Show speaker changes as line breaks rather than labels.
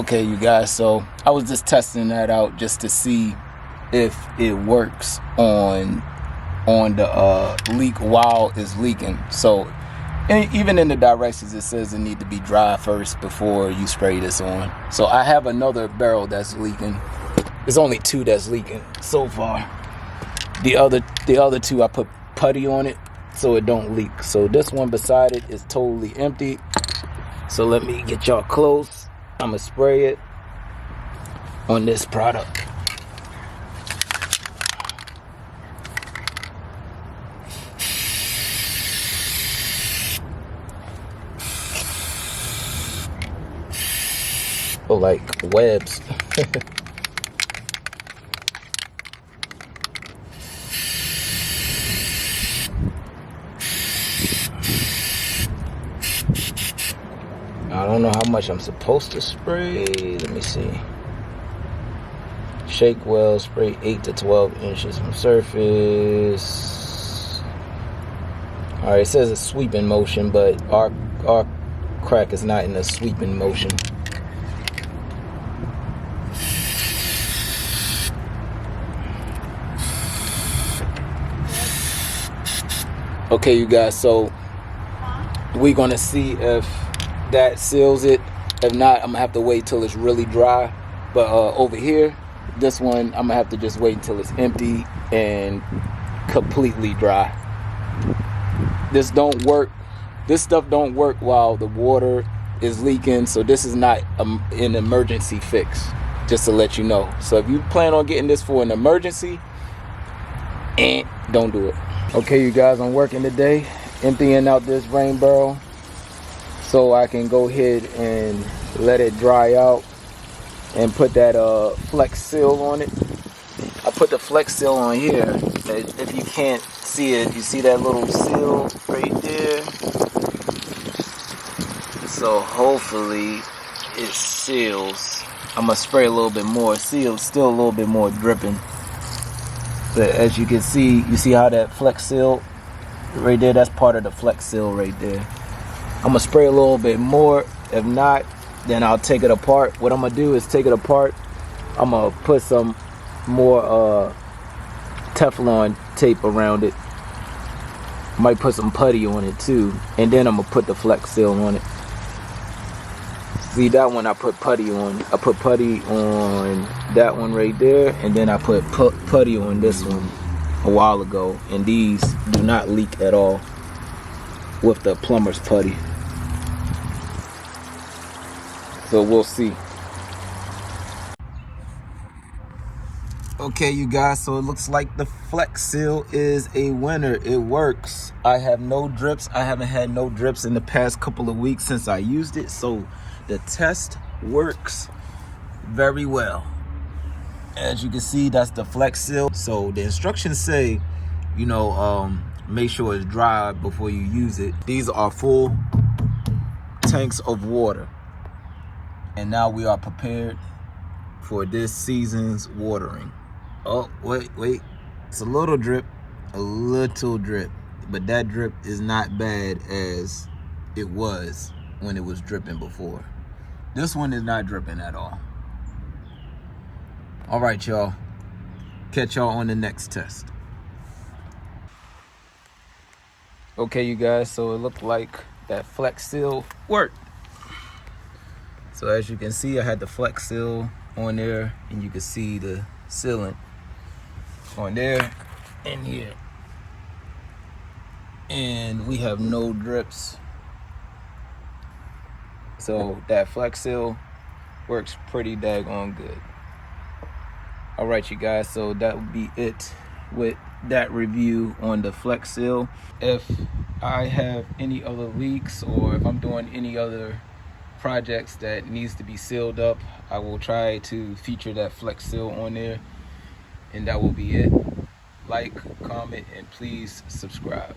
Okay, you guys, so I was just testing that out just to see if it works on the leak while it's leaking. So even in the directions it says it need to be dry first before you spray this on. So I have another barrel that's leaking. There's only 2 that's leaking so far. The other 2 I put putty on it so it don't leak. So this one beside it is totally empty. So let me get y'all close. I'm gonna spray it on this product. Oh, like webs. I don't know how much I'm supposed to spray. Let me see. Shake well, spray 8 to 12 inches from surface. Alright, it says a sweeping motion, but our crack is not in a sweeping motion. Okay, you guys, so we're gonna see if that seals it. If not, I'm gonna have to wait till it's really dry. But over here, this one, I'm gonna have to just wait until it's empty and completely dry. This stuff don't work while the water is leaking, so this is not an emergency fix, just to let you know. So if you plan on getting this for an emergency, don't do it. Okay, you guys, I'm working today, emptying out this rain barrel so I can go ahead and let it dry out and put that flex seal on it. I put the flex seal on here. If you can't see it, you see that little seal right there? So hopefully it seals. I'm gonna spray a little bit more. Still a little bit more dripping. But as you can see, you see how that flex seal right there, that's part of the flex seal right there. I'm gonna spray a little bit more. If not, then I'll take it apart. What I'm gonna do is take it apart. I'm gonna put some more Teflon tape around it. Might put some putty on it too. And then I'm gonna put the flex seal on it. See, that one I put putty on. I put putty on that one right there, and then I put putty on this one a while ago, and these do not leak at all with the plumber's putty. So we'll see. Okay, you guys, so it looks like the flex seal is a winner. It works. I have no drips. I haven't had no drips in the past couple of weeks since I used it, so the test works very well. As you can see, that's the flex seal. So the instructions say, make sure it's dry before you use it. These are full tanks of water. And now we are prepared for this season's watering. Oh, wait. It's a little drip. But that drip is not bad as it was when it was dripping before. This one is not dripping at all. All right, y'all. Catch y'all on the next test. Okay, you guys, so it looked like that flex seal worked. So as you can see, I had the flex seal on there, and you can see the sealant on there and here. And we have no drips. So that flex seal works pretty daggone good. All right, you guys, so that would be it with that review on the flex seal. If I have any other leaks, or if I'm doing any other projects that needs to be sealed up, I will try to feature that flex seal on there, and that will be it. Like, comment, and please subscribe.